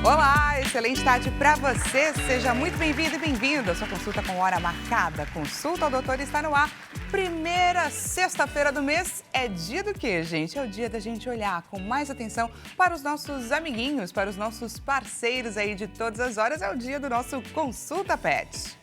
Olá, excelente tarde para você. Seja muito bem-vindo e bem-vindo. A sua consulta com hora marcada. Consulta ao doutor está no ar. Primeira sexta-feira do mês é dia do quê, gente? É o dia da gente olhar com mais atenção para os nossos amiguinhos, para os nossos parceiros aí de todas as horas. É o dia do nosso Consulta Pet.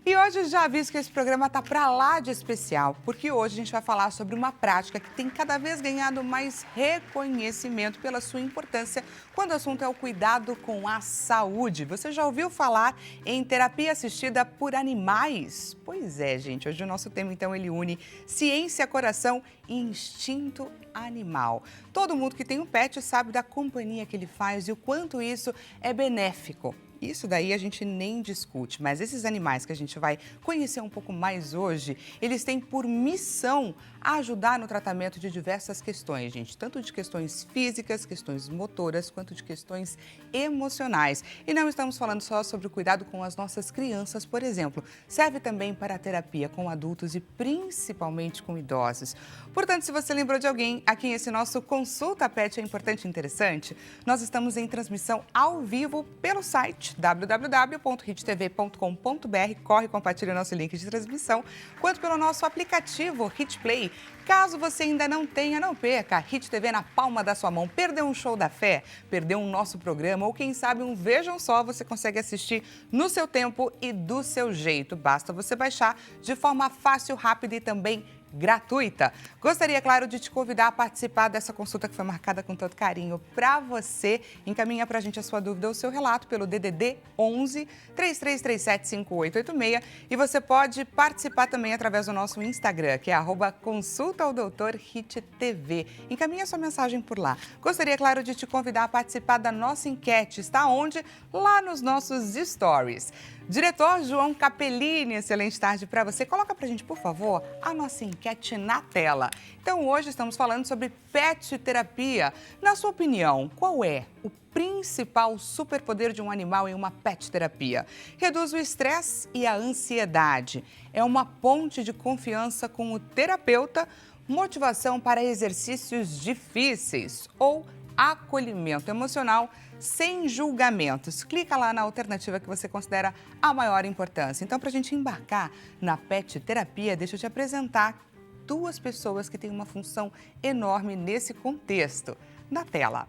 E hoje já aviso que esse programa tá pra lá de especial, porque hoje a gente vai falar sobre uma prática que tem cada vez ganhado mais reconhecimento pela sua importância quando o assunto é o cuidado com a saúde. Você já ouviu falar em terapia assistida por animais? Pois é, gente, hoje o nosso tema então ele une ciência, coração e instinto animal. Todo mundo que tem um pet sabe da companhia que ele faz e o quanto isso é benéfico. Isso daí a gente nem discute, mas esses animais que a gente vai conhecer um pouco mais hoje, eles têm por missão ajudar no tratamento de diversas questões, gente. Tanto de questões físicas, questões motoras, quanto de questões emocionais. E não estamos falando só sobre o cuidado com as nossas crianças, por exemplo. Serve também para a terapia com adultos e principalmente com idosos. Portanto, se você lembrou de alguém a quem esse nosso Consulta Pet é importante e interessante, nós estamos em transmissão ao vivo pelo site www.hittv.com.br, corre e compartilha o nosso link de transmissão, quanto pelo nosso aplicativo Hit Play. Caso você ainda não tenha, não perca, Hit TV na palma da sua mão. Perdeu um show da fé? Perdeu um nosso programa? Ou quem sabe um Vejam Só, você consegue assistir no seu tempo e do seu jeito. Basta você baixar de forma fácil, rápida e também gratuita. Gostaria, claro, de te convidar a participar dessa consulta que foi marcada com tanto carinho para você. Encaminha para a gente a sua dúvida ou o seu relato pelo DDD 11 3337 5886 e você pode participar também através do nosso Instagram, que é @consultaodoutorhittv. Encaminha sua mensagem por lá. Gostaria, claro, de te convidar a participar da nossa enquete. Está onde? Lá nos nossos stories. Diretor João Capellini, excelente tarde para você. Coloca para a gente, por favor, a nossa enquete na tela. Então, hoje estamos falando sobre pet terapia. Na sua opinião, qual é o principal superpoder de um animal em uma pet terapia? Reduz o estresse e a ansiedade. É uma ponte de confiança com o terapeuta, motivação para exercícios difíceis ou acolhimento emocional sem julgamentos. Clica lá na alternativa que você considera a maior importância. Então, para a gente embarcar na pet terapia, deixa eu te apresentar duas pessoas que têm uma função enorme nesse contexto. Na tela.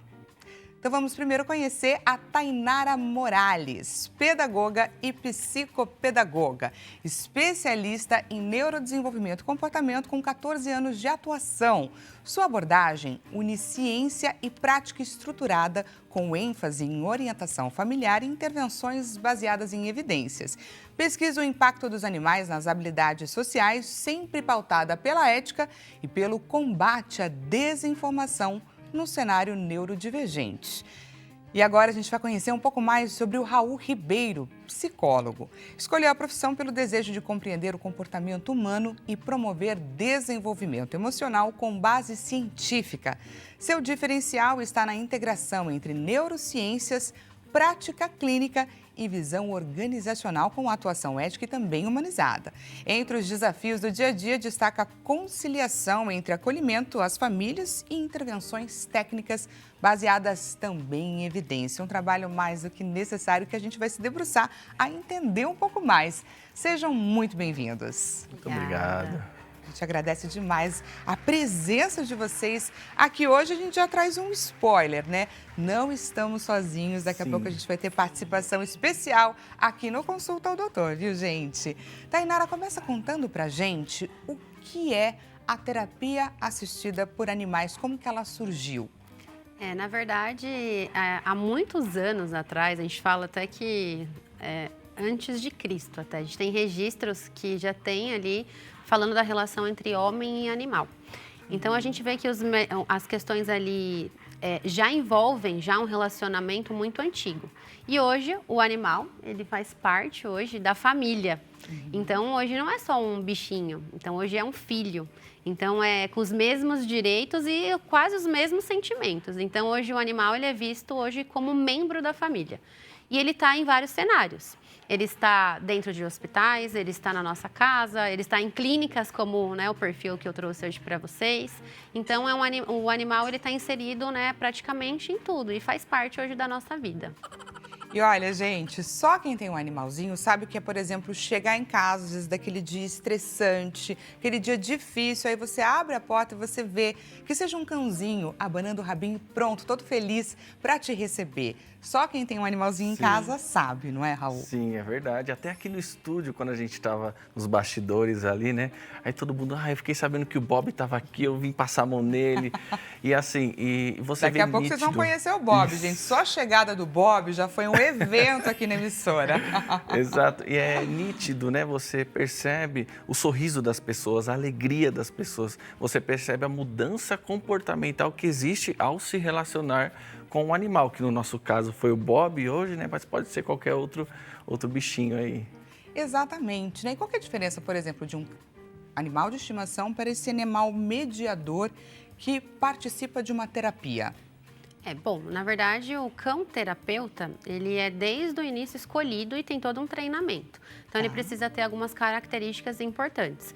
Então, vamos primeiro conhecer a Tainara Morales, pedagoga e psicopedagoga, especialista em neurodesenvolvimento e comportamento com 14 anos de atuação. Sua abordagem une ciência e prática estruturada com ênfase em orientação familiar e intervenções baseadas em evidências. Pesquisa o impacto dos animais nas habilidades sociais, sempre pautada pela ética e pelo combate à desinformação no cenário neurodivergente. E agora a gente vai conhecer um pouco mais sobre o Raul Ribeiro, psicólogo. Escolheu a profissão pelo desejo de compreender o comportamento humano e promover desenvolvimento emocional com base científica. Seu diferencial está na integração entre neurociências, prática clínica e visão organizacional com atuação ética e também humanizada. Entre os desafios do dia a dia, destaca a conciliação entre acolhimento às famílias e intervenções técnicas baseadas também em evidência. Um trabalho mais do que necessário que a gente vai se debruçar a entender um pouco mais. Sejam muito bem-vindos. Muito obrigado. A gente agradece demais a presença de vocês aqui hoje. A gente já traz um spoiler, né? Não estamos sozinhos. Daqui a pouco a gente vai ter participação especial aqui no Consulta ao Doutor, viu, gente? Tainara, começa contando pra gente o que é a terapia assistida por animais, como que ela surgiu? Na verdade, há muitos anos atrás, a gente fala até que antes de Cristo, até a gente tem registros que já tem ali falando da relação entre homem e animal. Então, a gente vê que as questões ali já envolvem já um relacionamento muito antigo. E hoje o animal, ele faz parte hoje da família. Então hoje não é só um bichinho, então hoje é um filho. Então é com os mesmos direitos e quase os mesmos sentimentos. Então hoje o animal ele é visto hoje como membro da família. E ele está em vários cenários. Ele está dentro de hospitais, ele está na nossa casa, ele está em clínicas como, né, o perfil que eu trouxe hoje para vocês. Então o animal ele está inserido, né, praticamente em tudo e faz parte hoje da nossa vida. E olha, gente, só quem tem um animalzinho sabe o que é, por exemplo, chegar em casa, às vezes, daquele dia estressante, aquele dia difícil, aí você abre a porta e você vê que seja um cãozinho abanando o rabinho, pronto, todo feliz para te receber. Só quem tem um animalzinho em casa sabe, não é, Raul? Sim, é verdade. Até aqui no estúdio, quando a gente estava nos bastidores ali, né? Aí todo mundo, eu fiquei sabendo que o Bob estava aqui, eu vim passar a mão nele. E assim, e você Daqui vê a pouco nítido. vocês vão conhecer o Bob, gente. Só a chegada do Bob já foi um evento aqui na emissora. Exato. E é nítido, né? Você percebe o sorriso das pessoas, a alegria das pessoas. Você percebe a mudança comportamental que existe ao se relacionar com o animal, que no nosso caso foi o Bob hoje, né? Mas pode ser qualquer outro bichinho aí. Exatamente, né? E qual que é a diferença, por exemplo, de um animal de estimação para esse animal mediador que participa de uma terapia? Bom, na verdade, o cão terapeuta, ele é desde o início escolhido e tem todo um treinamento. Então, ele precisa ter algumas características importantes.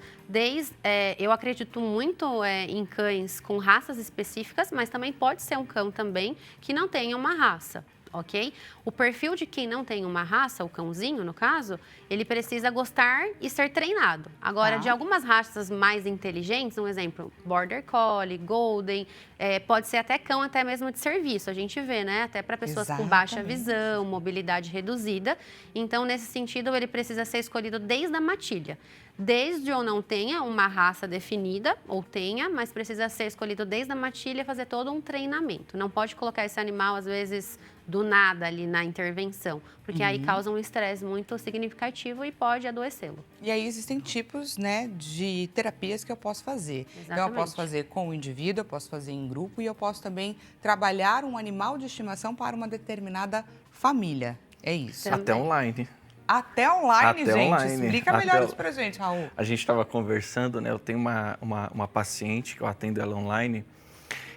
Eu acredito muito em cães com raças específicas, mas também pode ser um cão também que não tenha uma raça. Ok? O perfil de quem não tem uma raça, o cãozinho no caso, ele precisa gostar e ser treinado. Agora, de algumas raças mais inteligentes, um exemplo, Border Collie, Golden, pode ser até cão até mesmo de serviço, a gente vê, né? Até para pessoas com baixa visão, mobilidade reduzida. Então, nesse sentido, ele precisa ser escolhido desde a matilha. Desde ou não tenha uma raça definida, ou tenha, mas precisa ser escolhido desde a matilha e fazer todo um treinamento. Não pode colocar esse animal, às vezes, do nada ali na intervenção, porque aí causa um estresse muito significativo e pode adoecê-lo. E aí existem tipos, né, de terapias que eu posso fazer. Exatamente. Então, eu posso fazer com o indivíduo, eu posso fazer em grupo e eu posso também trabalhar um animal de estimação para uma determinada família. É isso. Também. Até online. Até online, Até gente. online. Explica melhor isso pra gente, Raul. A gente estava conversando, né? Eu tenho uma paciente que eu atendo ela online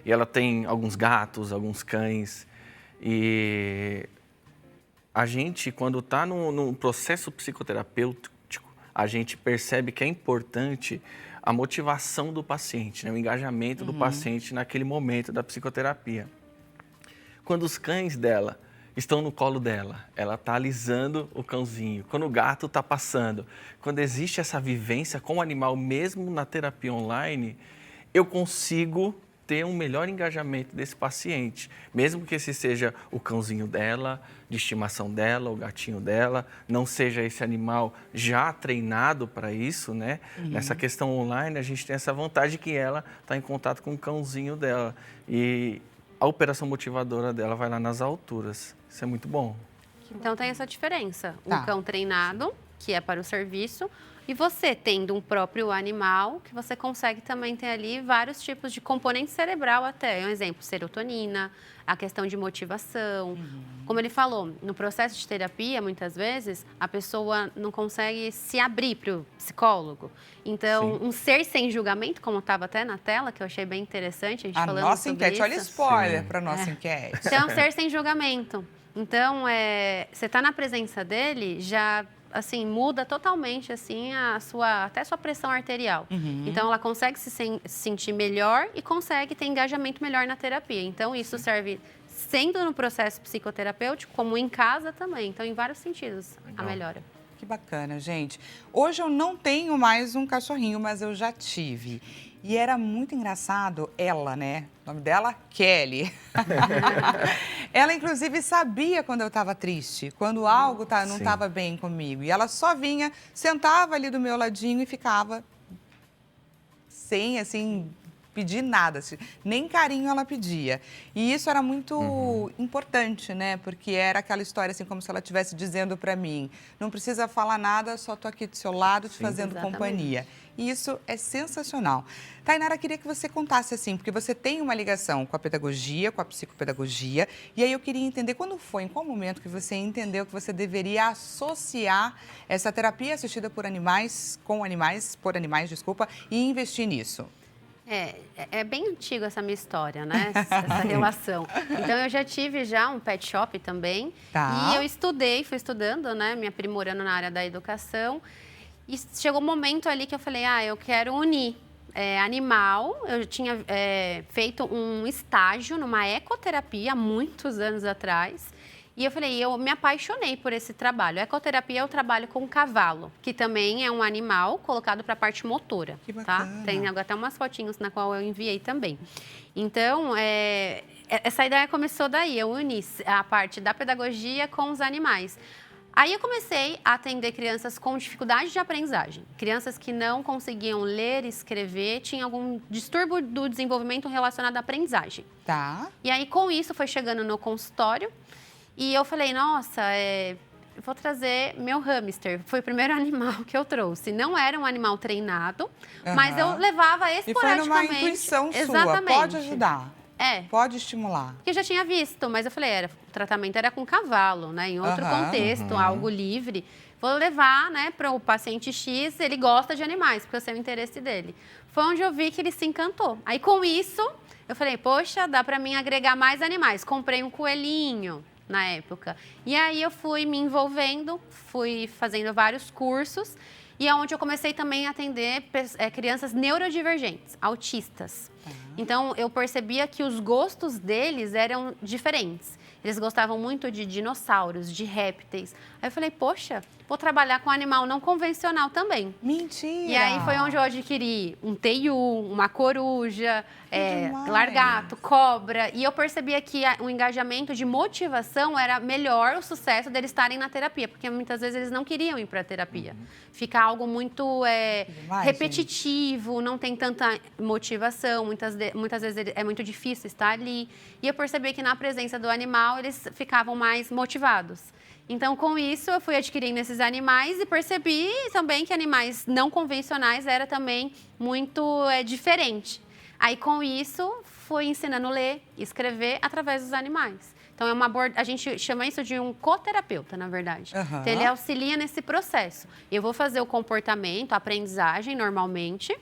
e ela tem alguns gatos, alguns cães. E a gente, quando está num processo psicoterapêutico, a gente percebe que é importante a motivação do paciente, né? O engajamento do paciente naquele momento da psicoterapia. Quando os cães dela estão no colo dela, ela está alisando o cãozinho, quando o gato está passando, quando existe essa vivência com o animal, mesmo na terapia online, eu consigo ter um melhor engajamento desse paciente, mesmo que esse seja o cãozinho dela, de estimação dela, o gatinho dela, não seja esse animal já treinado para isso, né? Nessa questão online, a gente tem essa vantagem que ela está em contato com o cãozinho dela e a operação motivadora dela vai lá nas alturas. Isso é muito bom. Então tem essa diferença. Tá. Um cão treinado, que é para o serviço, e você tendo um próprio animal, que você consegue também ter ali vários tipos de componente cerebral até. Um exemplo, serotonina, a questão de motivação. Como ele falou, no processo de terapia, muitas vezes, a pessoa não consegue se abrir para o psicólogo. Então, um ser sem julgamento, como estava até na tela, que eu achei bem interessante, a gente falando Nossa sobre enquete, isso. olha spoiler para nossa enquete. Então, é um ser sem julgamento. Então, você está na presença dele, já assim muda totalmente assim até a sua pressão arterial. Então, ela consegue se sentir melhor e consegue ter engajamento melhor na terapia. Então, isso serve sendo no processo psicoterapêutico, como em casa também. Então, em vários sentidos, a melhora. Que bacana, gente. Hoje eu não tenho mais um cachorrinho, mas eu já tive. E era muito engraçado ela, né? O nome dela, Kelly. Ela, inclusive, sabia quando eu estava triste, quando algo não estava bem comigo. E ela só vinha, sentava ali do meu ladinho e ficava sem, assim, pedir nada, nem carinho ela pedia. E isso era muito importante, né? Porque era aquela história assim, como se ela estivesse dizendo para mim, não precisa falar nada, só tô aqui do seu lado, te fazendo companhia. E isso é sensacional. Tainara, queria que você contasse assim, porque você tem uma ligação com a pedagogia, com a psicopedagogia, e aí eu queria entender quando foi, em qual momento que você entendeu que você deveria associar essa terapia assistida por animais, por animais, desculpa, e investir nisso. É bem antigo essa minha história, né? Essa relação. Então, eu já tive um pet shop também. Tá. E eu fui estudando, né? Me aprimorando na área da educação. E chegou um momento ali que eu falei, eu quero unir animal. Eu tinha feito um estágio numa ecoterapia há muitos anos atrás. E eu falei, eu me apaixonei por esse trabalho. A ecoterapia é o trabalho com cavalo, que também é um animal colocado para a parte motora. Que bacana. Tá? Tem até umas fotinhos na qual eu enviei também. Então, essa ideia começou daí. Eu uni a parte da pedagogia com os animais. Aí eu comecei a atender crianças com dificuldade de aprendizagem. Crianças que não conseguiam ler, escrever, tinham algum distúrbio do desenvolvimento relacionado à aprendizagem. Tá. E aí, com isso, foi chegando no consultório. E eu falei, nossa, eu vou trazer meu hamster. Foi o primeiro animal que eu trouxe. Não era um animal treinado, mas eu levava esporadicamente. E foi numa intuição sua. Exatamente. Pode ajudar. Pode estimular. Porque eu já tinha visto, mas eu falei, o tratamento era com cavalo, né? Em outro contexto, algo livre. Vou levar, né, para o paciente X, ele gosta de animais, porque eu sei o interesse dele. Foi onde eu vi que ele se encantou. Aí, com isso, eu falei, poxa, dá para mim agregar mais animais. Comprei um coelhinho na época. E aí eu fui me envolvendo, fui fazendo vários cursos. E é onde eu comecei também a atender crianças neurodivergentes, autistas. Então, eu percebia que os gostos deles eram diferentes. Eles gostavam muito de dinossauros, de répteis. Aí eu falei, poxa, vou trabalhar com animal não convencional também. Mentira! E aí foi onde eu adquiri um teiu, uma coruja, largato, cobra. E eu percebia que o engajamento de motivação era melhor o sucesso deles estarem na terapia. Porque muitas vezes eles não queriam ir para a terapia. Fica algo muito repetitivo, não tem tanta motivação. Muitas vezes é muito difícil estar ali. E eu percebi que na presença do animal eles ficavam mais motivados. Então, com isso, eu fui adquirindo esses animais e percebi também que animais não convencionais era também muito diferente. Aí, com isso, fui ensinando a ler e escrever através dos animais. Então, a gente chama isso de um coterapeuta, na verdade. Então, ele auxilia nesse processo. Eu vou fazer o comportamento, a aprendizagem, normalmente,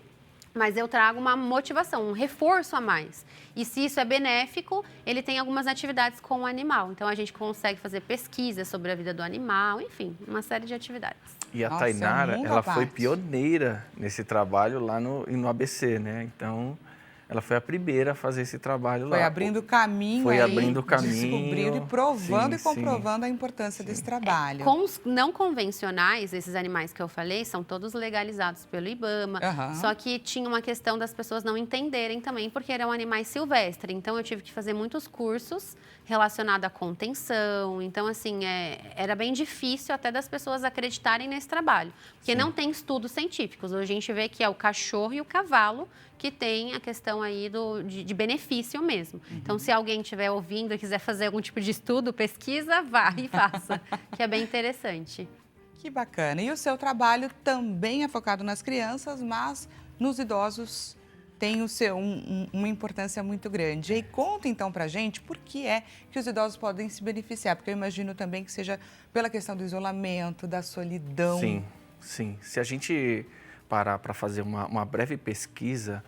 mas eu trago uma motivação, um reforço a mais. E se isso é benéfico, ele tem algumas atividades com o animal. Então, a gente consegue fazer pesquisa sobre a vida do animal, enfim, uma série de atividades. E a Tainara, ela foi pioneira nesse trabalho lá no ABC, né? Então, ela foi a primeira a fazer esse trabalho lá. Foi abrindo caminho Foi abrindo caminho. Descobrindo e provando e comprovando a importância desse trabalho. Com os não convencionais, esses animais que eu falei, são todos legalizados pelo IBAMA. Só que tinha uma questão das pessoas não entenderem também, porque eram animais silvestres. Então, eu tive que fazer muitos cursos relacionados à contenção. Então, assim, era bem difícil até das pessoas acreditarem nesse trabalho. Porque não tem estudos científicos. Hoje a gente vê que é o cachorro e o cavalo que tem a questão aí de benefício mesmo. Então, se alguém estiver ouvindo e quiser fazer algum tipo de estudo, pesquisa, vá e faça, que é bem interessante. Que bacana. E o seu trabalho também é focado nas crianças, mas nos idosos tem uma importância muito grande. E aí, conta então pra gente por que é que os idosos podem se beneficiar, porque eu imagino também que seja pela questão do isolamento, da solidão. Sim. Se a gente parar para fazer uma breve pesquisa,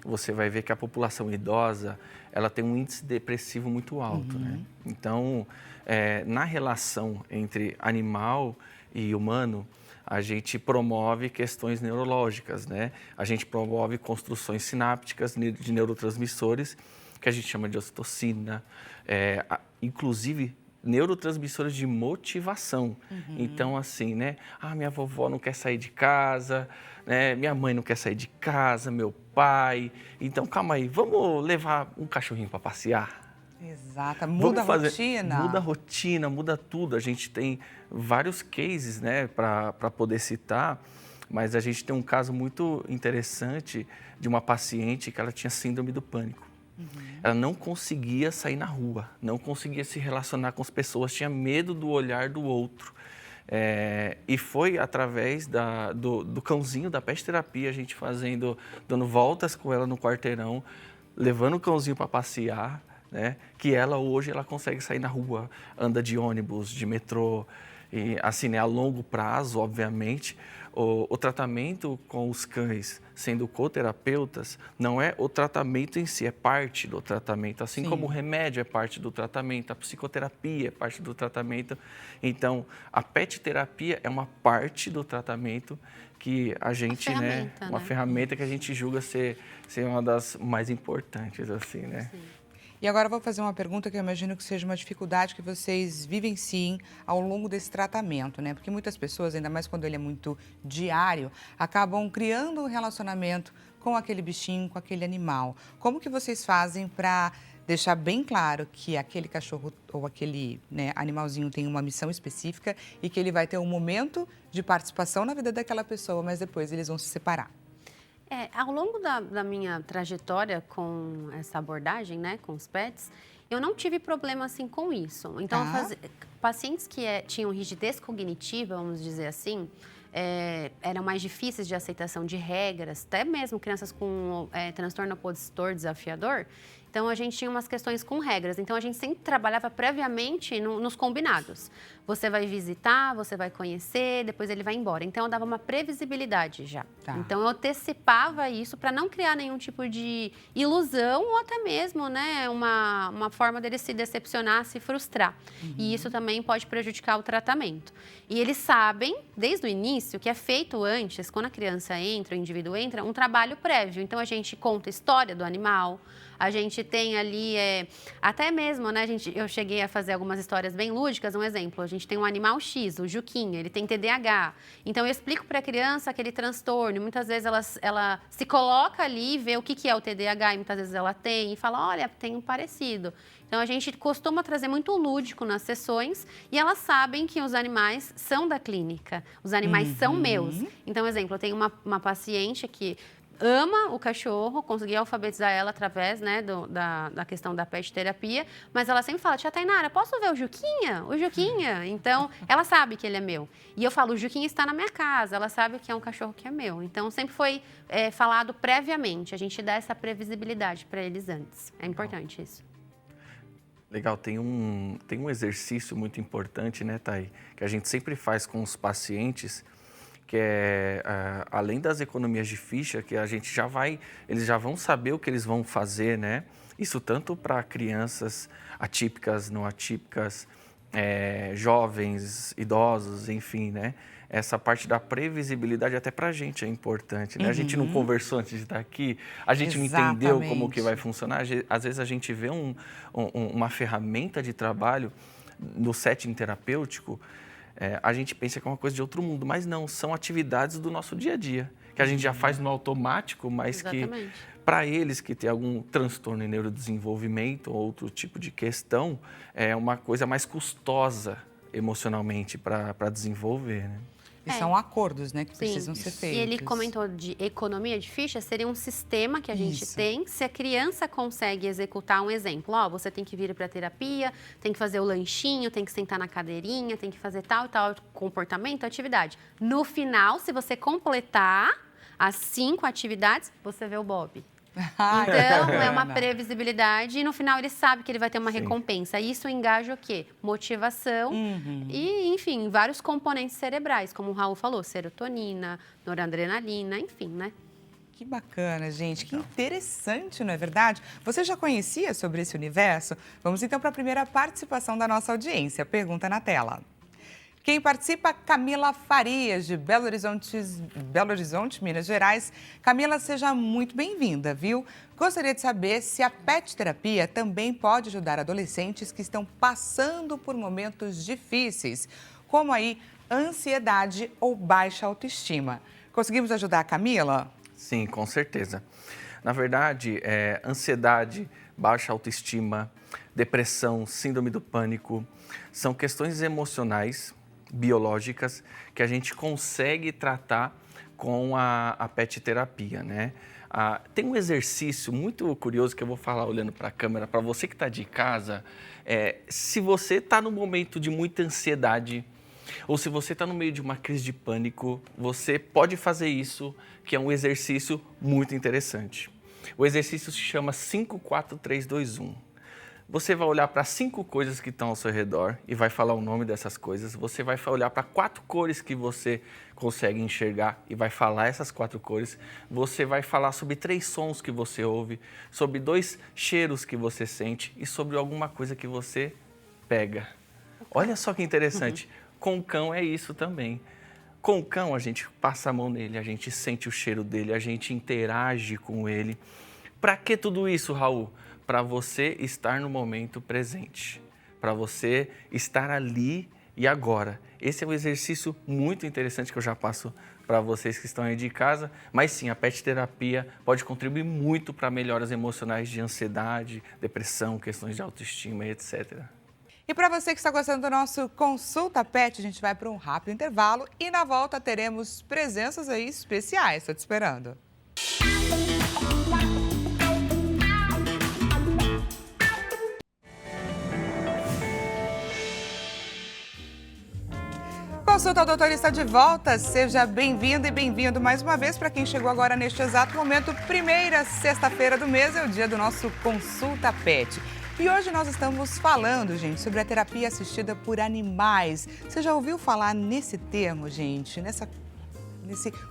você vai ver que a população idosa, ela tem um índice depressivo muito alto, né? Então, na relação entre animal e humano, a gente promove questões neurológicas, né? A gente promove construções sinápticas de neurotransmissores, que a gente chama de ocitocina, inclusive neurotransmissores de motivação. Então, assim, né? Minha vovó não quer sair de casa, né? Minha mãe não quer sair de casa, meu pai. Então, calma aí, vamos levar um cachorrinho para passear? Exato, muda a rotina. Muda a rotina, muda tudo. A gente tem vários cases, né, para poder citar, Mas a gente tem um caso muito interessante de uma paciente que ela tinha síndrome do pânico. Ela não conseguia sair na rua, não conseguia se relacionar com as pessoas, tinha medo do olhar do outro. E foi através do cãozinho da pet terapia, a gente dando voltas com ela no quarteirão, levando o cãozinho para passear, né, que hoje ela consegue sair na rua, anda de ônibus, de metrô, e assim, né, a longo prazo, obviamente. O tratamento com os cães, sendo coterapeutas, não é o tratamento em si, é parte do tratamento. Assim como o remédio é parte do tratamento, a psicoterapia é parte do tratamento. Então, a pet terapia é uma parte do tratamento que a gente, uma ferramenta que a gente julga ser uma das mais importantes, assim, né? Sim. E agora eu vou fazer uma pergunta que eu imagino que seja uma dificuldade que vocês vivenciem ao longo desse tratamento, né? Porque muitas pessoas, ainda mais quando ele é muito diário, acabam criando um relacionamento com aquele bichinho, com aquele animal. Como que vocês fazem para deixar bem claro que aquele cachorro ou aquele, né, animalzinho tem uma missão específica e que ele vai ter um momento de participação na vida daquela pessoa, mas depois eles vão se separar? Ao longo da minha trajetória com essa abordagem, né, com os pets, eu não tive problema assim com isso. Então, pacientes que tinham rigidez cognitiva, vamos dizer assim, eram mais difíceis de aceitação de regras, até mesmo crianças com transtorno opositor desafiador. Então, a gente tinha umas questões com regras. Então, a gente sempre trabalhava previamente nos combinados. Você vai visitar, você vai conhecer, depois ele vai embora. Então, eu dava uma previsibilidade já. Então, eu antecipava isso para não criar nenhum tipo de ilusão ou até mesmo, né, uma forma dele se decepcionar, se frustrar. E isso também pode prejudicar o tratamento. E eles sabem, desde o início, que é feito antes, quando a criança entra, o indivíduo entra, um trabalho prévio. Então, a gente conta a história do animal. A gente tem ali, até mesmo, né, eu cheguei a fazer algumas histórias bem lúdicas. Um exemplo, a gente tem um animal X, o Juquinha, ele tem TDAH. Então, eu explico para a criança aquele transtorno. Muitas vezes ela se coloca ali e vê o que é o TDAH, e muitas vezes ela tem, e fala, olha, tem um parecido. Então, a gente costuma trazer muito lúdico nas sessões e elas sabem que os animais são da clínica, os animais são meus. Então, exemplo, eu tenho uma paciente que ama o cachorro, consegui alfabetizar ela através, né, da questão da pet terapia, mas ela sempre fala, tia Tainara, posso ver o Juquinha? O Juquinha. Então, ela sabe que ele é meu. E eu falo, o Juquinha está na minha casa, ela sabe que é um cachorro que é meu. Então, sempre foi falado previamente, a gente dá essa previsibilidade para eles antes. É importante isso. Legal, tem um exercício muito importante, né, Thay, que a gente sempre faz com os pacientes, que além das economias de ficha, que eles já vão saber o que eles vão fazer, né? Isso tanto para crianças atípicas, não atípicas, jovens, idosos, enfim, né? Essa parte da previsibilidade até para a gente é importante, né? A gente não conversou antes de estar aqui, a gente não entendeu como que vai funcionar. Às vezes a gente vê uma ferramenta de trabalho no setting terapêutico, a gente pensa que é uma coisa de outro mundo, mas não, são atividades do nosso dia a dia, que a gente já faz no automático, mas que para eles que têm algum transtorno em neurodesenvolvimento ou outro tipo de questão, é uma coisa mais custosa emocionalmente para desenvolver, né? E são acordos, né, que precisam ser feitos. E ele comentou de economia de ficha, seria um sistema que a gente tem. Se a criança consegue executar um exemplo, você tem que vir para a terapia, tem que fazer o lanchinho, tem que sentar na cadeirinha, tem que fazer tal e tal comportamento, atividade. No final, se você completar as 5 atividades, você vê o Bob. Então, é uma previsibilidade e no final ele sabe que ele vai ter uma recompensa. Isso engaja o quê? Motivação e, enfim, vários componentes cerebrais, como o Raul falou, serotonina, noradrenalina, enfim, né? Que bacana, gente. Que interessante, não é verdade? Você já conhecia sobre esse universo? Vamos então para a primeira participação da nossa audiência. Pergunta na tela. Quem participa, Camila Farias, de Belo Horizonte, Minas Gerais. Camila, seja muito bem-vinda, viu? Gostaria de saber se a pet terapia também pode ajudar adolescentes que estão passando por momentos difíceis, como aí ansiedade ou baixa autoestima. Conseguimos ajudar a Camila? Sim, com certeza. Na verdade, ansiedade, baixa autoestima, depressão, síndrome do pânico, são questões emocionais biológicas que a gente consegue tratar com a pet terapia, né? Tem um exercício muito curioso que eu vou falar olhando para a câmera, para você que está de casa. Se você está num momento de muita ansiedade, ou se você está no meio de uma crise de pânico, você pode fazer isso, que é um exercício muito interessante. O exercício se chama 5, 4, 3, 2, 1. Você vai olhar para 5 coisas que estão ao seu redor e vai falar o nome dessas coisas. Você vai olhar para 4 cores que você consegue enxergar e vai falar essas 4 cores. Você vai falar sobre 3 sons que você ouve, sobre 2 cheiros que você sente e sobre alguma coisa que você pega. Olha só que interessante. Com o cão é isso também. Com o cão a gente passa a mão nele, a gente sente o cheiro dele, a gente interage com ele. Para que tudo isso, Raul? Para você estar no momento presente, para você estar ali e agora. Esse é um exercício muito interessante que eu já passo para vocês que estão aí de casa, mas sim, a pet terapia pode contribuir muito para melhoras emocionais de ansiedade, depressão, questões de autoestima e etc. E para você que está gostando do nosso Consulta Pet, a gente vai para um rápido intervalo e na volta teremos presenças aí especiais. Estou te esperando. Consulta ao Doutor está de volta. Seja bem-vindo e bem-vindo mais uma vez para quem chegou agora neste exato momento. Primeira sexta-feira do mês é o dia do nosso Consulta Pet. E hoje nós estamos falando, gente, sobre a terapia assistida por animais. Você já ouviu falar nesse termo, gente? Nesse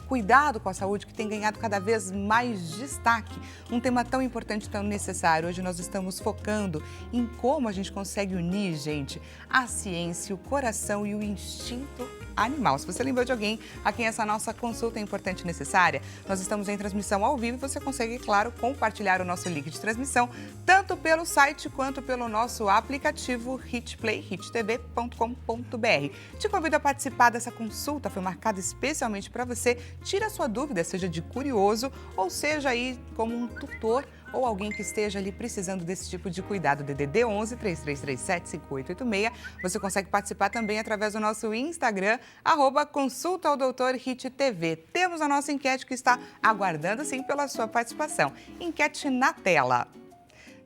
cuidado com a saúde que tem ganhado cada vez mais destaque. Um tema tão importante, tão necessário. Hoje nós estamos focando em como a gente consegue unir, gente, a ciência, o coração e o instinto animal. Se você lembrou de alguém a quem essa nossa consulta é importante e necessária, nós estamos em transmissão ao vivo e você consegue, claro, compartilhar o nosso link de transmissão tanto pelo site quanto pelo nosso aplicativo HitPlay, hittv.com.br. Te convido a participar dessa consulta, foi marcada especialmente para você. Tira a sua dúvida, seja de curioso ou seja aí como um tutor ou alguém que esteja ali precisando desse tipo de cuidado. DDD 11 3337 5886. Você consegue participar também através do nosso Instagram, @Consulta ao Doutor Hit TV. Temos a nossa enquete que está aguardando, sim, pela sua participação. Enquete na tela.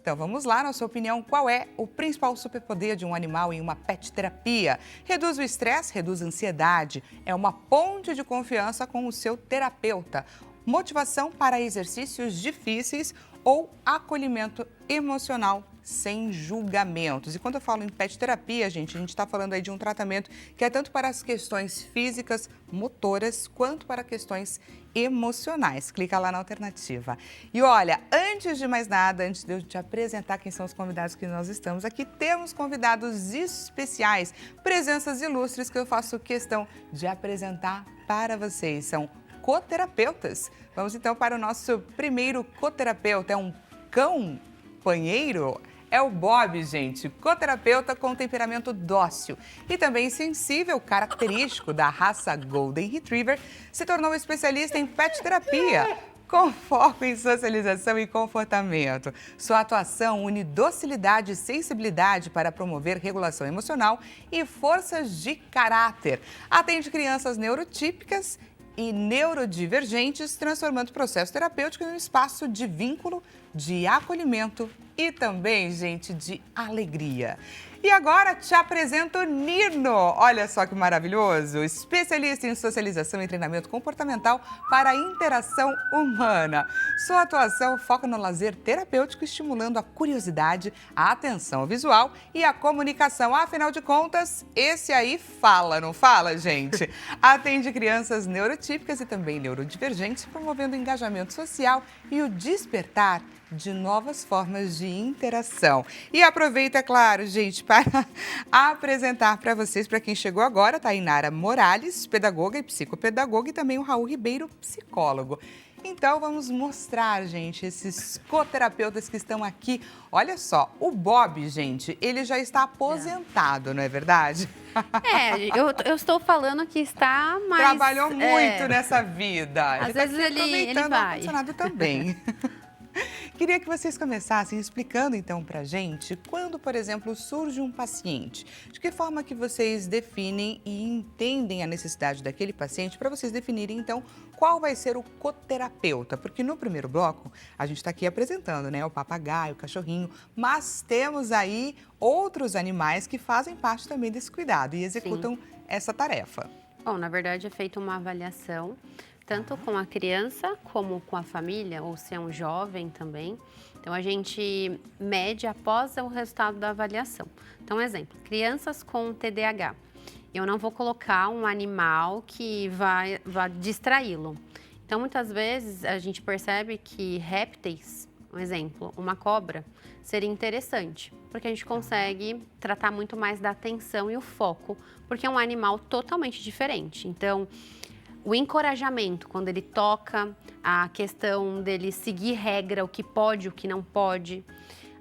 Então vamos lá, na sua opinião, qual é o principal superpoder de um animal em uma pet terapia? Reduz o estresse, reduz a ansiedade, é uma ponte de confiança com o seu terapeuta. Motivação para exercícios difíceis ou acolhimento emocional sem julgamentos. E quando eu falo em pet terapia, gente, a gente está falando aí de um tratamento que é tanto para as questões físicas, motoras, quanto para questões emocionais. Clica lá na alternativa. E olha, antes de mais nada, antes de eu te apresentar quem são os convidados que nós estamos aqui, temos convidados especiais, presenças ilustres que eu faço questão de apresentar para vocês. São coterapeutas. Vamos então para o nosso primeiro coterapeuta. É um cão-panheiro? É o Bob, gente, coterapeuta com temperamento dócil e também sensível, característico da raça Golden Retriever, se tornou especialista em pet terapia, com foco em socialização e comportamento. Sua atuação une docilidade e sensibilidade para promover regulação emocional e forças de caráter. Atende crianças neurotípicas e neurodivergentes, transformando o processo terapêutico em um espaço de vínculo, de acolhimento e também, gente, de alegria. E agora te apresento o Nino. Olha só que maravilhoso! Especialista em socialização e treinamento comportamental para a interação humana. Sua atuação foca no lazer terapêutico, estimulando a curiosidade, a atenção visual e a comunicação. Afinal de contas, esse aí fala, não fala, gente? Atende crianças neurotípicas e também neurodivergentes, promovendo o engajamento social e o despertar de novas formas de interação. E aproveita, é claro, gente, para apresentar para vocês, para quem chegou agora, Tainara Morales, pedagoga e psicopedagoga, e também o Raul Ribeiro, psicólogo. Então, vamos mostrar, gente, esses coterapeutas que estão aqui. Olha só, o Bob, gente, ele já está aposentado, não é verdade? Eu estou falando que está mais... Trabalhou muito nessa vida. Às vezes ele vai. Aposentado também. Queria que vocês começassem explicando então pra gente quando, por exemplo, surge um paciente, de que forma que vocês definem e entendem a necessidade daquele paciente para vocês definirem então qual vai ser o coterapeuta, porque no primeiro bloco a gente está aqui apresentando, né, o papagaio, o cachorrinho, mas temos aí outros animais que fazem parte também desse cuidado e executam essa tarefa. Bom, na verdade é feita uma avaliação, tanto com a criança como com a família, ou se é um jovem também. Então, a gente mede após o resultado da avaliação. Então, exemplo, crianças com TDAH. Eu não vou colocar um animal que vai distraí-lo. Então, muitas vezes, a gente percebe que répteis, um exemplo, uma cobra, seria interessante, porque a gente consegue tratar muito mais da atenção e o foco, porque é um animal totalmente diferente. Então, o encorajamento, quando ele toca, a questão dele seguir regra, o que pode, o que não pode.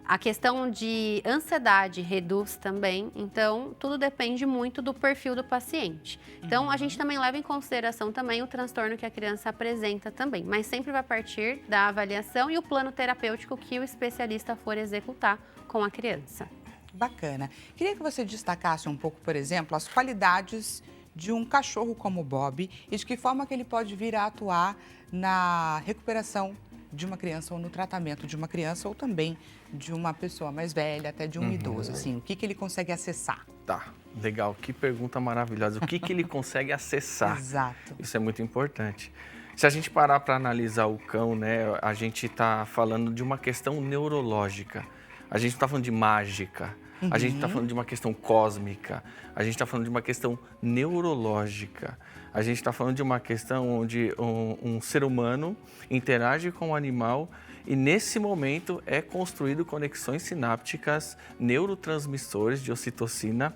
A questão de ansiedade reduz também, então tudo depende muito do perfil do paciente. Então a gente também leva em consideração também o transtorno que a criança apresenta também, mas sempre vai partir da avaliação e o plano terapêutico que o especialista for executar com a criança. Bacana. Queria que você destacasse um pouco, por exemplo, as qualidades de um cachorro como o Bob e de que forma que ele pode vir a atuar na recuperação de uma criança ou no tratamento de uma criança ou também de uma pessoa mais velha, até de um idoso, assim, o que ele consegue acessar? Tá, legal, que pergunta maravilhosa. O que ele consegue acessar? Exato. Isso é muito importante. Se a gente parar para analisar o cão, né, a gente está falando de uma questão neurológica. A gente não está falando de mágica. A gente está falando de uma questão cósmica, a gente está falando de uma questão neurológica, a gente está falando de uma questão onde um ser humano interage com o animal e nesse momento é construído conexões sinápticas, neurotransmissores de ocitocina,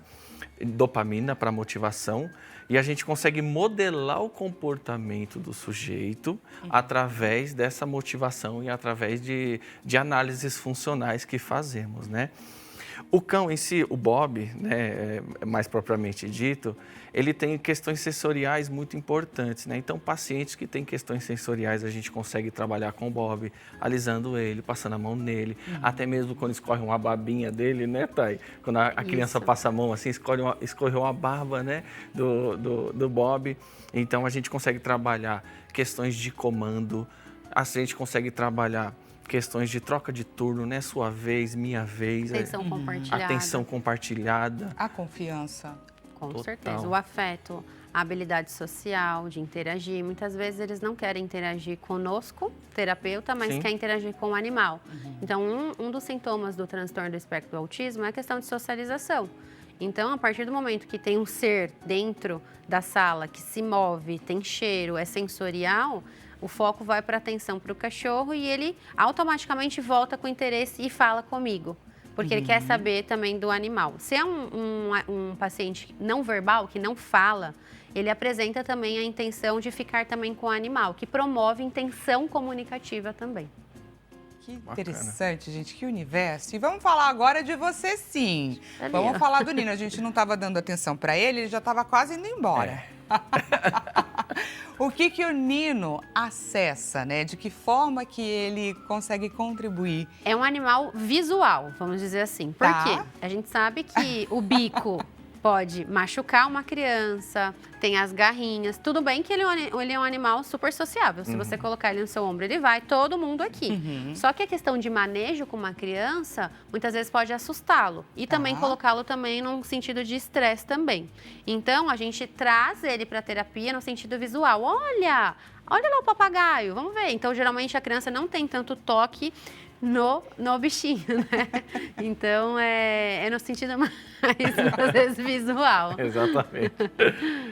dopamina para motivação e a gente consegue modelar o comportamento do sujeito através dessa motivação e através de análises funcionais que fazemos, né? O cão em si, o Bob, né, mais propriamente dito, ele tem questões sensoriais muito importantes, né? Então, pacientes que têm questões sensoriais, a gente consegue trabalhar com o Bob, alisando ele, passando a mão nele, até mesmo quando escorre uma babinha dele, né, Thay? Quando a criança passa a mão assim, escorreu uma barba, né, do Bob. Então, a gente consegue trabalhar questões de comando, a gente consegue trabalhar questões de troca de turno, né? Sua vez, minha vez. Atenção compartilhada. Atenção compartilhada. A confiança. Com Total. certeza. O afeto, a habilidade social, de interagir. Muitas vezes eles não querem interagir conosco, terapeuta, mas Sim. quer interagir com o animal. Então, um dos sintomas do transtorno do espectro do autismo é a questão de socialização. Então, a partir do momento que tem um ser dentro da sala que se move, tem cheiro, é sensorial, o foco vai para a atenção para o cachorro e ele automaticamente volta com interesse e fala comigo, porque ele quer saber também do animal. Se é um paciente não verbal, que não fala, ele apresenta também a intenção de ficar também com o animal, que promove intenção comunicativa também. Que interessante, gente, que universo. E vamos falar agora de você, sim. Vamos falar do Nino. A gente não estava dando atenção para ele, ele já estava quase indo embora. O que o Nino acessa, né? De que forma que ele consegue contribuir? É um animal visual, vamos dizer assim. Por quê? A gente sabe que o bico pode machucar uma criança, tem as garrinhas. Tudo bem que ele é um animal super sociável. Se você colocar ele no seu ombro, ele vai, todo mundo aqui. Só que a questão de manejo com uma criança, muitas vezes pode assustá-lo. E também colocá-lo também num sentido de estresse também. Então, a gente traz ele para a terapia no sentido visual. Olha lá o papagaio, vamos ver. Então, geralmente, a criança não tem tanto toque no bichinho, né? Então, é no sentido mais, às vezes, visual. Exatamente.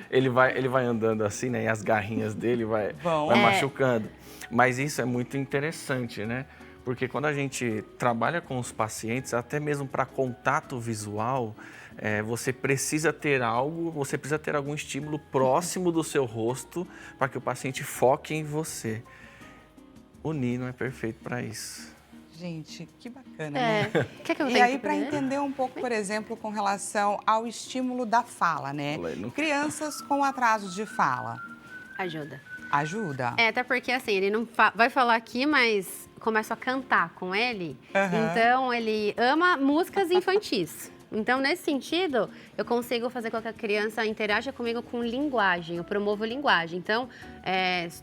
Ele vai andando assim, né? E as garrinhas dele vai machucando. Mas isso é muito interessante, né? Porque quando a gente trabalha com os pacientes, até mesmo para contato visual, você precisa ter algum estímulo próximo do seu rosto para que o paciente foque em você. O Nino é perfeito para isso. Gente, que bacana, né? Quer que eu E aí, para entender um pouco, por exemplo, com relação ao estímulo da fala, né? Crianças com atraso de fala. Ajuda. Ajuda. Até porque assim, ele não vai falar aqui, mas começo a cantar com ele. Aham. Então, ele ama músicas infantis. Então, nesse sentido, eu consigo fazer com que a criança interaja comigo com linguagem, eu promovo linguagem. Então,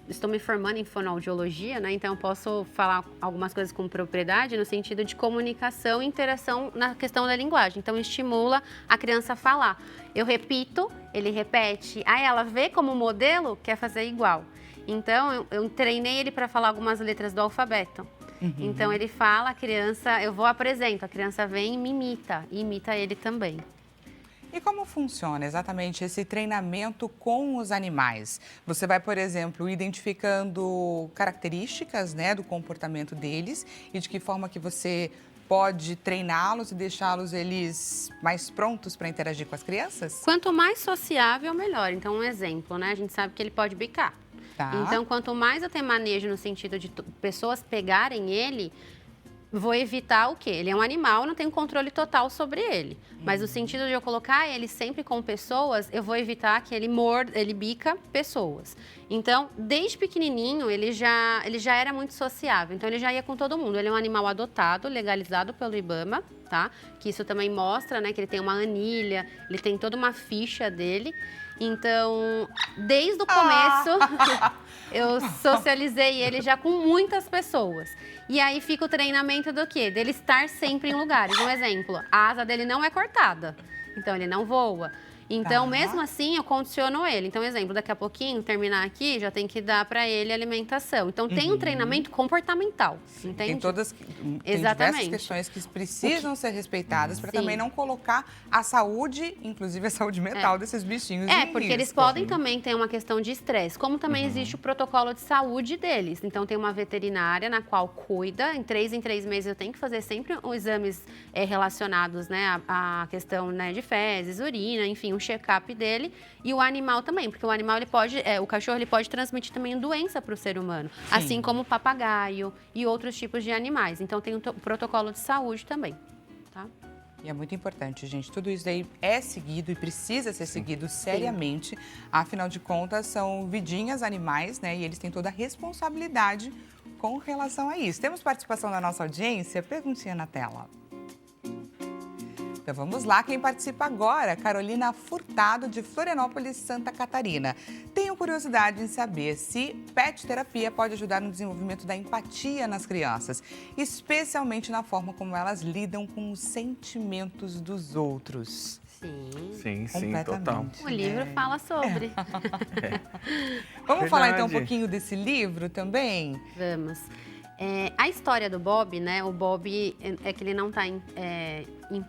estou me formando em fonoaudiologia, né? Então, eu posso falar algumas coisas com propriedade no sentido de comunicação e interação na questão da linguagem. Então, estimula a criança a falar. Eu repito, ele repete, aí ela vê como modelo, quer fazer igual. Então, eu treinei ele para falar algumas letras do alfabeto. Então, ele fala, a criança, eu vou apresento, a criança vem e me imita ele também. E como funciona exatamente esse treinamento com os animais? Você vai, por exemplo, identificando características, né, do comportamento deles e de que forma que você pode treiná-los e deixá-los eles mais prontos para interagir com as crianças? Quanto mais sociável, melhor. Então, um exemplo, né? A gente sabe que ele pode bicar. Tá. Então, quanto mais eu tenho manejo no sentido de pessoas pegarem ele, vou evitar o quê? Ele é um animal, não tenho controle total sobre ele. Mas no sentido de eu colocar ele sempre com pessoas, eu vou evitar que ele bica pessoas. Então, desde pequenininho, ele já era muito sociável. Então, ele já ia com todo mundo. Ele é um animal adotado, legalizado pelo IBAMA, tá? Que isso também mostra, né, que ele tem uma anilha, ele tem toda uma ficha dele. Então, desde o começo, eu socializei ele já com muitas pessoas. E aí fica o treinamento do quê? Dele estar sempre em lugares. Um exemplo, a asa dele não é cortada, então ele não voa. Então, mesmo assim, eu condiciono ele. Então, exemplo, daqui a pouquinho, terminar aqui, já tem que dar para ele alimentação. Então, tem um treinamento comportamental, entende? Tem diversas questões que precisam ser respeitadas para também não colocar a saúde, inclusive a saúde mental desses bichinhos em porque risco. eles podem também ter uma questão de estresse, como também existe o protocolo de saúde deles. Então, tem uma veterinária na qual cuida, em 3 meses eu tenho que fazer sempre os exames relacionados, né, à questão, né, de fezes, urina, enfim, um check-up dele, e o animal também, porque o animal, ele pode, o cachorro, ele pode transmitir também doença para o ser humano, assim como o papagaio e outros tipos de animais. Então, tem um protocolo de saúde também, tá? E é muito importante, gente. Tudo isso daí é seguido e precisa ser seguido seriamente. Afinal de contas, são vidinhas animais, né? E eles têm toda a responsabilidade com relação a isso. Temos participação da nossa audiência? Perguntinha na tela. Então vamos lá, quem participa agora? Carolina Furtado, de Florianópolis, Santa Catarina. Tenho curiosidade em saber se pet terapia pode ajudar no desenvolvimento da empatia nas crianças, especialmente na forma como elas lidam com os sentimentos dos outros. Sim, total. O livro fala sobre. Vamos falar então um pouquinho desse livro também? Vamos. A história do Bob, né? O Bob é que ele não está em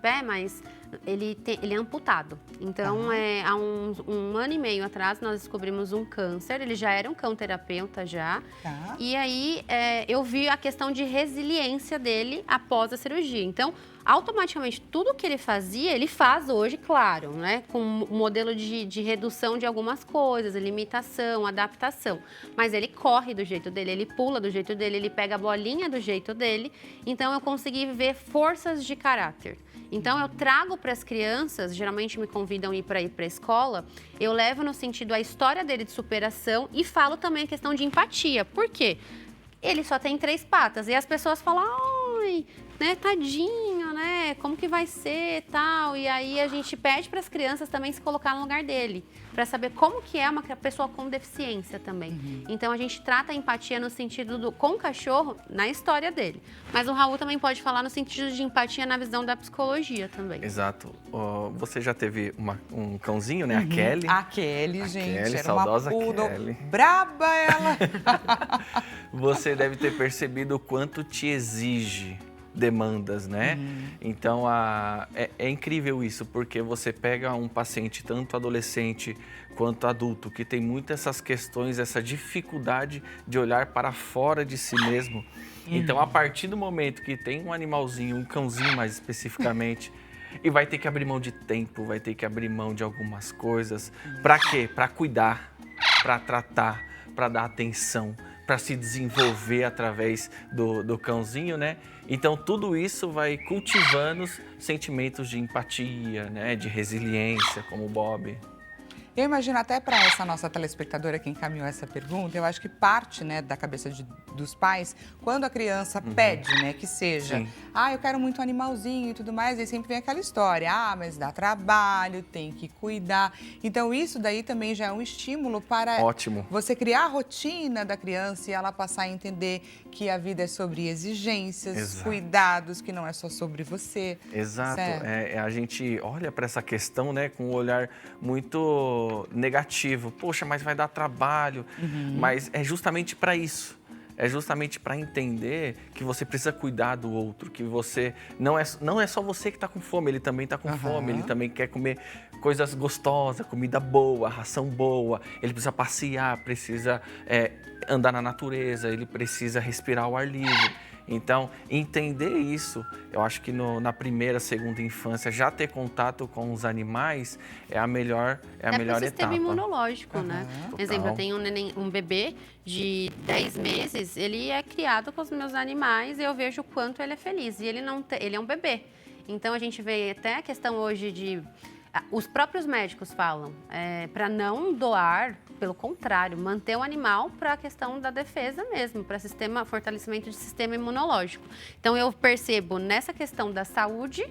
pé, mas ele é amputado. Então, há um ano e meio atrás, nós descobrimos um câncer. Ele já era um cão-terapeuta já. Tá. E aí, eu vi a questão de resiliência dele após a cirurgia. Então, automaticamente, tudo que ele fazia, ele faz hoje, claro, né? Com um modelo de redução de algumas coisas, limitação, adaptação. Mas ele corre do jeito dele, ele pula do jeito dele, ele pega a bolinha do jeito dele. Então, eu consegui ver forças de caráter. Então, eu trago para as crianças, geralmente me convidam para ir para a escola, eu levo no sentido a história dele de superação e falo também a questão de empatia. Por quê? Ele só tem 3 patas e as pessoas falam, ai, né, tadinho, né, como que vai ser, tal. E aí a gente pede para as crianças também se colocar no lugar dele, para saber como que é uma pessoa com deficiência também. Então a gente trata a empatia no sentido com o cachorro, na história dele. Mas o Raul também pode falar no sentido de empatia na visão da psicologia também. Exato. Você já teve um cãozinho, né? A Kelly. A Kelly, gente, Kelly, era saudosa uma poodle. Kelly. Braba ela! Você deve ter percebido o quanto te exige demandas, né? Então, é incrível isso, porque você pega um paciente, tanto adolescente quanto adulto, que tem muitas essas questões, essa dificuldade de olhar para fora de si mesmo. Então, a partir do momento que tem um animalzinho, um cãozinho mais especificamente, e vai ter que abrir mão de tempo, vai ter que abrir mão de algumas coisas. Para quê? Para cuidar, para tratar, para dar atenção, para se desenvolver através do cãozinho, né? Então, tudo isso vai cultivando sentimentos de empatia, né? De resiliência, como o Bob. Eu imagino até para essa nossa telespectadora que encaminhou essa pergunta, eu acho que parte, né, da cabeça dos pais, quando a criança pede, né, que seja, Sim. eu quero muito um animalzinho e tudo mais, e sempre vem aquela história, mas dá trabalho, tem que cuidar. Então isso daí também já é um estímulo para Ótimo. você criar a rotina da criança e ela passar a entender que a vida é sobre exigências, Exato. cuidados, que não é só sobre você. Exato. Certo. A gente olha para essa questão, né, com um olhar muito negativo. Poxa, mas vai dar trabalho. Mas é justamente para isso. É justamente para entender que você precisa cuidar do outro, que você não é só você que está com fome, ele também está com fome, ele também quer comer coisas gostosas, comida boa, ração boa, ele precisa passear, precisa andar na natureza, ele precisa respirar ao ar livre. Então, entender isso, eu acho que na primeira, segunda infância, já ter contato com os animais é a melhor etapa. Sistema imunológico, né? Total. Exemplo, eu tenho um bebê de 10 meses, ele é criado com os meus animais e eu vejo o quanto ele é feliz. E ele é um bebê. Então, a gente vê até a questão hoje de... Os próprios médicos falam para não doar, pelo contrário, manter o animal para a questão da defesa mesmo, para fortalecimento do sistema imunológico. Então, eu percebo nessa questão da saúde,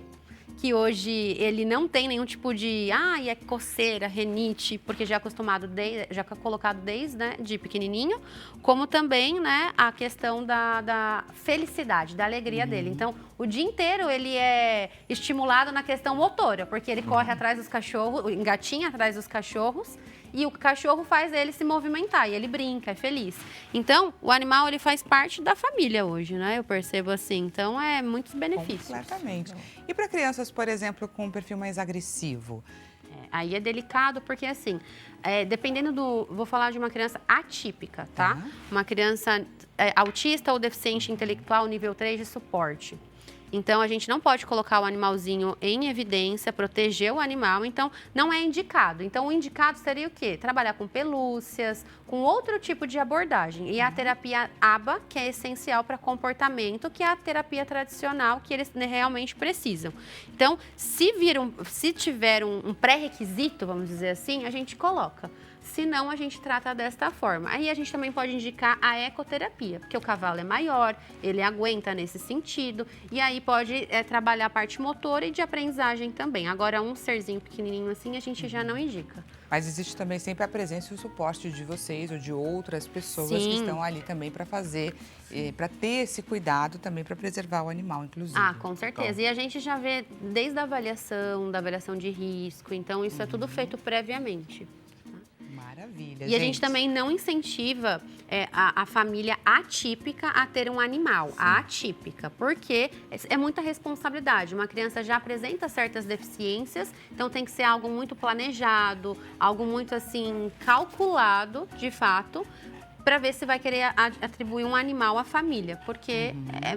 que hoje ele não tem nenhum tipo de, é coceira, renite, porque já é acostumado, já é colocado desde, né, de pequenininho, como também, né, a questão da felicidade, da alegria dele. Então, o dia inteiro ele é estimulado na questão motora, porque ele corre atrás dos cachorros, engatinha atrás dos cachorros, e o cachorro faz ele se movimentar, e ele brinca, é feliz. Então, o animal, ele faz parte da família hoje, né? Eu percebo assim. Então, é muitos benefícios. Completamente. E para crianças, por exemplo, com um perfil mais agressivo? Aí é delicado, porque assim, dependendo vou falar de uma criança atípica, tá? Uma criança autista ou deficiente intelectual nível 3 de suporte. Então, a gente não pode colocar o animalzinho em evidência, proteger o animal, então não é indicado. Então, o indicado seria o quê? Trabalhar com pelúcias, com outro tipo de abordagem. E a terapia ABA, que é essencial para comportamento, que é a terapia tradicional que eles realmente precisam. Então, se tiver um pré-requisito, vamos dizer assim, a gente coloca. Se não, a gente trata desta forma. Aí a gente também pode indicar a ecoterapia, porque o cavalo é maior, ele aguenta nesse sentido, e aí pode trabalhar a parte motora e de aprendizagem também. Agora, um serzinho pequenininho assim, a gente já não indica. Mas existe também sempre a presença e o suporte de vocês ou de outras pessoas Sim. que estão ali também para fazer, para ter esse cuidado também para preservar o animal, inclusive. Com certeza. E a gente já vê desde a avaliação, da avaliação de risco, então isso é tudo feito previamente. Maravilha, E a gente também não incentiva a família atípica a ter um animal, a atípica, porque é muita responsabilidade. Uma criança já apresenta certas deficiências, então tem que ser algo muito planejado, algo muito assim calculado, de fato, para ver se vai querer atribuir um animal à família, porque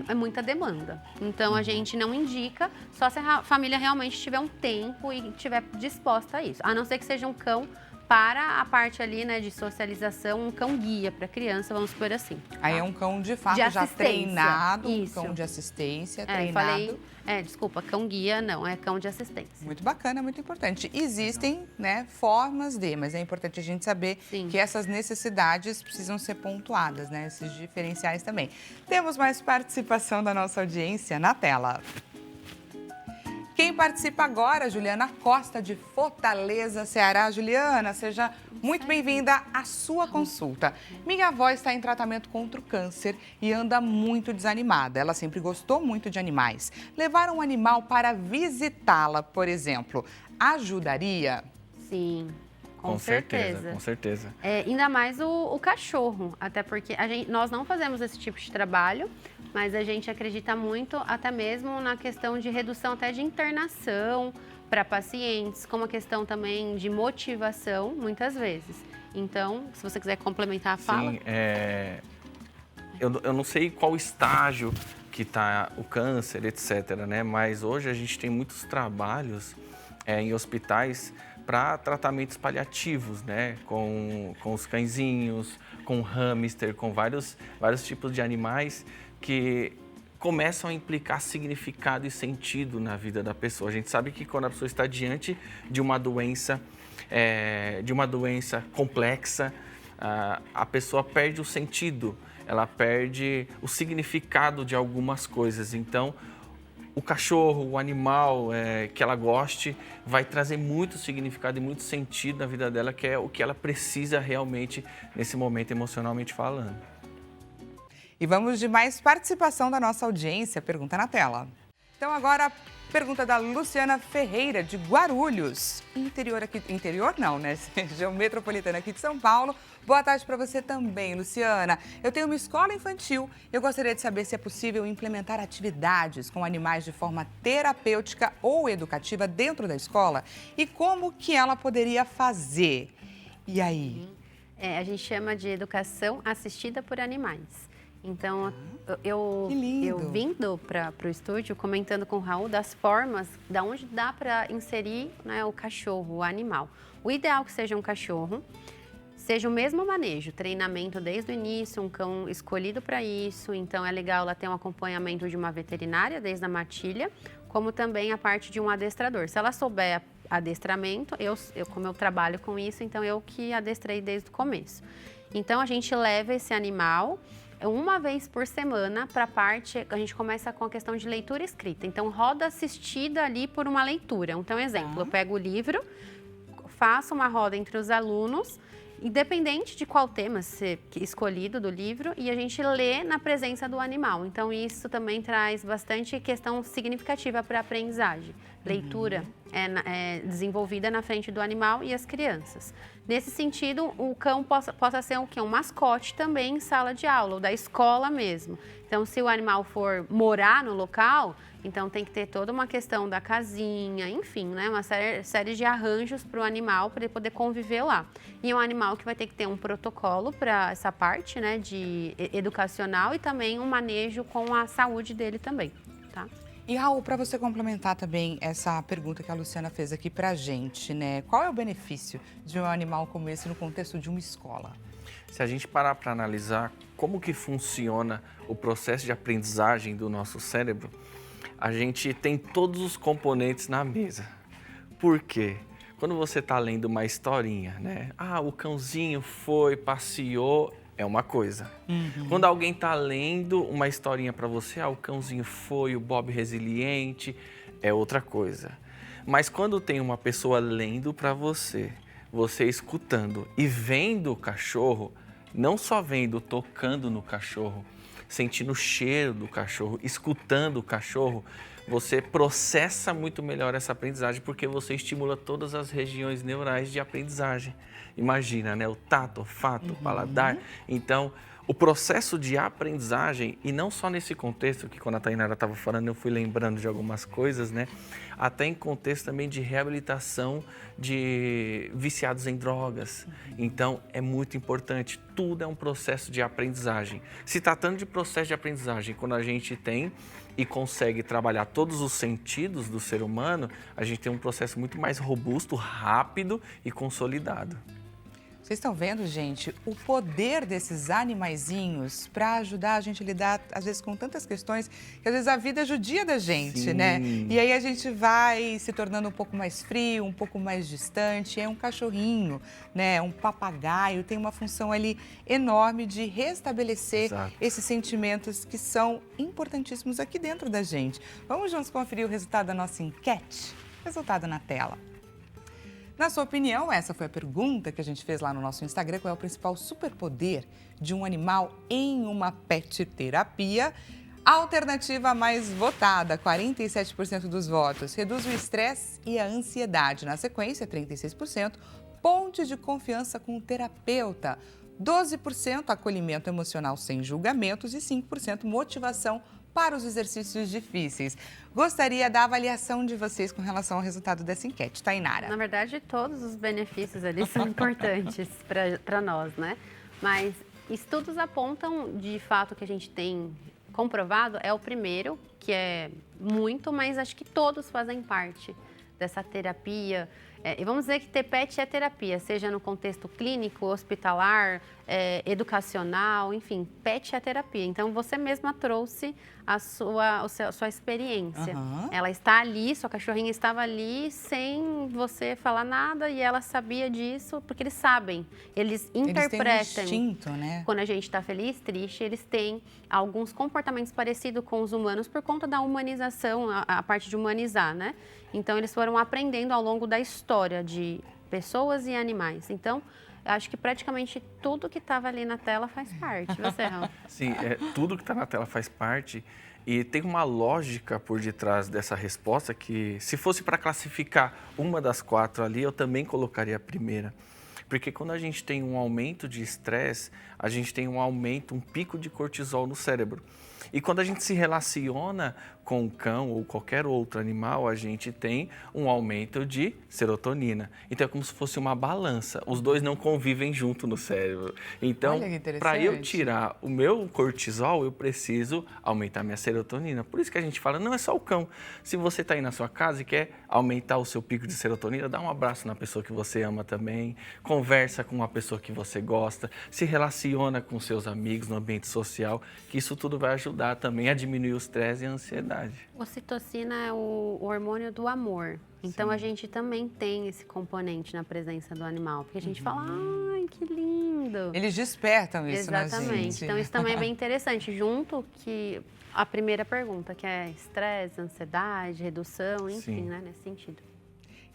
é muita demanda. Então, a gente não indica, só se a família realmente tiver um tempo e estiver disposta a isso. A não ser que seja um cão para a parte ali, né, de socialização, um cão guia para criança, vamos supor assim. Aí é um cão de fato De já assistência. treinado, Isso. um cão de assistência, Eu treinado. falei, desculpa, cão guia não, é cão de assistência. Muito bacana, muito importante. Existem, né, formas mas é importante a gente saber Sim. que essas necessidades precisam ser pontuadas, né, esses diferenciais também. Temos mais participação da nossa audiência na tela. Quem participa agora, Juliana Costa, de Fortaleza, Ceará. Juliana, seja muito bem-vinda à sua consulta. Minha avó está em tratamento contra o câncer e anda muito desanimada. Ela sempre gostou muito de animais. Levar um animal para visitá-la, por exemplo, ajudaria? Sim, Com certeza, com certeza. Ainda mais o cachorro, até porque nós não fazemos esse tipo de trabalho, mas a gente acredita muito até mesmo na questão de redução até de internação para pacientes, como a questão também de motivação, muitas vezes. Então, se você quiser complementar a fala. Sim, eu não sei qual estágio que está o câncer, etc., né? Mas hoje a gente tem muitos trabalhos em hospitais para tratamentos paliativos, né? Com os cãezinhos, com hamster, com vários tipos de animais que começam a implicar significado e sentido na vida da pessoa. A gente sabe que quando a pessoa está diante de uma doença de uma doença complexa, a pessoa perde o sentido, ela perde o significado de algumas coisas. Então, o cachorro, o animal que ela goste, vai trazer muito significado e muito sentido na vida dela, que é o que ela precisa realmente nesse momento, emocionalmente falando. E vamos de mais participação da nossa audiência. Pergunta na tela. Então agora, pergunta da Luciana Ferreira, de Guarulhos. Interior não, né? Região metropolitana aqui de São Paulo. Boa tarde para você também, Luciana. Eu tenho uma escola infantil e eu gostaria de saber se é possível implementar atividades com animais de forma terapêutica ou educativa dentro da escola e como que ela poderia fazer. E aí? A gente chama de educação assistida por animais. Então, eu vindo para o estúdio, comentando com o Raul das formas, da onde dá para inserir, né, o cachorro, o animal. O ideal é que seja um cachorro, seja o mesmo manejo, treinamento desde o início, um cão escolhido para isso. Então, é legal ela ter um acompanhamento de uma veterinária, desde a matilha, como também a parte de um adestrador. Se ela souber adestramento, como eu trabalho com isso, então eu que adestrei desde o começo. Então, a gente leva esse animal uma vez por semana para a parte, a gente começa com a questão de leitura escrita. Então, roda assistida ali por uma leitura. Então, exemplo, eu pego o livro, faço uma roda entre os alunos, independente de qual tema ser escolhido do livro, e a gente lê na presença do animal. Então, isso também traz bastante questão significativa para a aprendizagem. Leitura é desenvolvida na frente do animal e as crianças. Nesse sentido, o cão possa ser o quê? Um mascote também em sala de aula, ou da escola mesmo. Então, se o animal for morar no local, então tem que ter toda uma questão da casinha, enfim, né? Uma série de arranjos para o animal, para ele poder conviver lá. E é um animal que vai ter que ter um protocolo para essa parte, né, de educacional e também um manejo com a saúde dele também, tá? E, Raul, para você complementar também essa pergunta que a Luciana fez aqui para a gente, né? Qual é o benefício de um animal como esse no contexto de uma escola? Se a gente parar para analisar como que funciona o processo de aprendizagem do nosso cérebro, a gente tem todos os componentes na mesa. Por quê? Quando você está lendo uma historinha, né? O cãozinho foi, passeou, é uma coisa. Quando alguém está lendo uma historinha para você, o cãozinho foi, o Bob resiliente, é outra coisa. Mas quando tem uma pessoa lendo para você, você escutando e vendo o cachorro, não só vendo, tocando no cachorro, sentindo o cheiro do cachorro, escutando o cachorro, você processa muito melhor essa aprendizagem porque você estimula todas as regiões neurais de aprendizagem. Imagina, né? O tato, o olfato, o paladar. Então, o processo de aprendizagem, e não só nesse contexto, que quando a Tainara estava falando, eu fui lembrando de algumas coisas, né? Até em contexto também de reabilitação de viciados em drogas. Então, é muito importante. Tudo é um processo de aprendizagem. Se tratando de processo de aprendizagem, quando a gente tem e consegue trabalhar todos os sentidos do ser humano, a gente tem um processo muito mais robusto, rápido e consolidado. Vocês estão vendo, gente, o poder desses animaizinhos para ajudar a gente a lidar, às vezes, com tantas questões que, às vezes, a vida judia da gente, Sim. né? E aí a gente vai se tornando um pouco mais frio, um pouco mais distante. É um cachorrinho, né? Um papagaio, tem uma função ali enorme de restabelecer esses sentimentos que são importantíssimos aqui dentro da gente. Vamos juntos conferir o resultado da nossa enquete? Resultado na tela. Na sua opinião, essa foi a pergunta que a gente fez lá no nosso Instagram, qual é o principal superpoder de um animal em uma pet terapia? A alternativa mais votada, 47% dos votos, reduz o estresse e a ansiedade. Na sequência, 36%, ponte de confiança com o terapeuta. 12% acolhimento emocional sem julgamentos e 5% motivação para os exercícios difíceis. Gostaria da avaliação de vocês com relação ao resultado dessa enquete, Tainara. Na verdade, todos os benefícios ali são importantes para nós, né? Mas estudos apontam, de fato, que a gente tem comprovado, é o primeiro, que é muito, mas acho que todos fazem parte dessa terapia. E vamos dizer que ter pet é terapia, seja no contexto clínico, hospitalar, educacional, enfim, pet é terapia. Então, você mesma trouxe a sua experiência. Aham. Ela está ali, sua cachorrinha estava ali sem você falar nada e ela sabia disso, porque eles sabem, eles interpretam. Eles têm um instinto, né? Quando a gente está feliz, triste, eles têm alguns comportamentos parecidos com os humanos por conta da humanização, a parte de humanizar, né? Então, eles foram aprendendo ao longo da história de pessoas e animais. Então, eu acho que praticamente tudo que estava ali na tela faz parte. Você, Raul? Sim, tudo que está na tela faz parte. E tem uma lógica por detrás dessa resposta que, se fosse para classificar uma das 4 ali, eu também colocaria a primeira. Porque quando a gente tem um aumento de estresse, a gente tem um pico de cortisol no cérebro. E quando a gente se relaciona com um cão ou qualquer outro animal, a gente tem um aumento de serotonina. Então é como se fosse uma balança. Os dois não convivem junto no cérebro. Então, para eu tirar o meu cortisol, eu preciso aumentar minha serotonina. Por isso que a gente fala, não é só o cão. Se você está aí na sua casa e quer aumentar o seu pico de serotonina, dá um abraço na pessoa que você ama também, conversa com uma pessoa que você gosta, se relaciona com seus amigos no ambiente social, que isso tudo vai ajudar também a diminuir o estresse e a ansiedade. Ocitocina é o hormônio do amor. Então, a gente também tem esse componente na presença do animal. Porque a gente fala, ai, que lindo. Eles despertam isso na Exatamente. gente. Então, isso também é bem interessante. Junto que a primeira pergunta, que é estresse, ansiedade, redução, enfim, né, nesse sentido.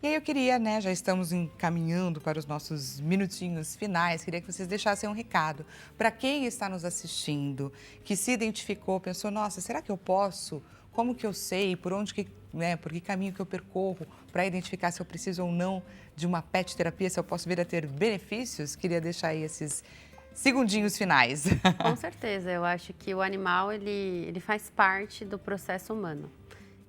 E aí eu queria, né, já estamos encaminhando para os nossos minutinhos finais, queria que vocês deixassem um recado para quem está nos assistindo, que se identificou, pensou, nossa, será que eu posso? Como que eu sei? Por onde que, né, por que caminho que eu percorro para identificar se eu preciso ou não de uma pet terapia, se eu posso vir a ter benefícios? Queria deixar aí esses segundinhos finais. Com certeza, eu acho que o animal, ele faz parte do processo humano.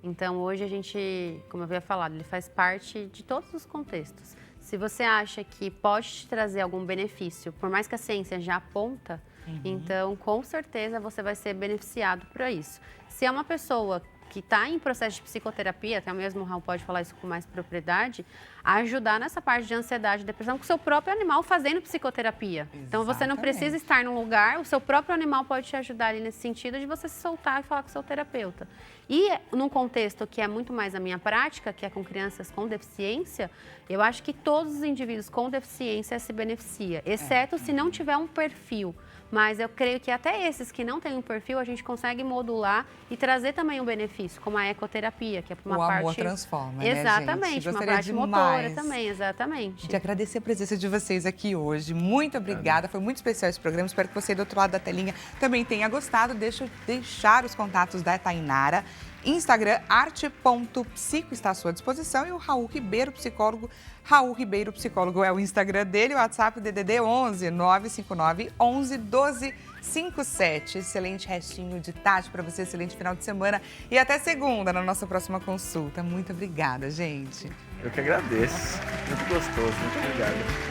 Então, hoje a gente, como eu havia falado, ele faz parte de todos os contextos. Se você acha que pode te trazer algum benefício, por mais que a ciência já aponta, então, com certeza, você vai ser beneficiado por isso. Se é uma pessoa que está em processo de psicoterapia, até mesmo o Raul pode falar isso com mais propriedade, a ajudar nessa parte de ansiedade e depressão com o seu próprio animal fazendo psicoterapia. Exatamente. Então, você não precisa estar num lugar, o seu próprio animal pode te ajudar ali nesse sentido de você se soltar e falar com o seu terapeuta. E num contexto que é muito mais a minha prática, que é com crianças com deficiência, eu acho que todos os indivíduos com deficiência se beneficiam, exceto se não tiver um perfil. Mas eu creio que até esses que não têm um perfil, a gente consegue modular e trazer também um benefício, como a ecoterapia, que é uma parte... O amor transforma, exatamente, né, gente? uma parte motora também, exatamente. De agradecer a presença de vocês aqui hoje. Muito obrigada, foi muito especial esse programa. Espero que você do outro lado da telinha também tenha gostado. Deixa eu deixar os contatos da Tainara. Instagram, arte.psico está à sua disposição e o Raul Ribeiro, psicólogo. Raul Ribeiro, psicólogo, é o Instagram dele, o WhatsApp DDD 11 959 11 12 57. Excelente restinho de tarde para você, excelente final de semana e até segunda na nossa próxima consulta. Muito obrigada, gente. Eu que agradeço. Muito gostoso, muito obrigado.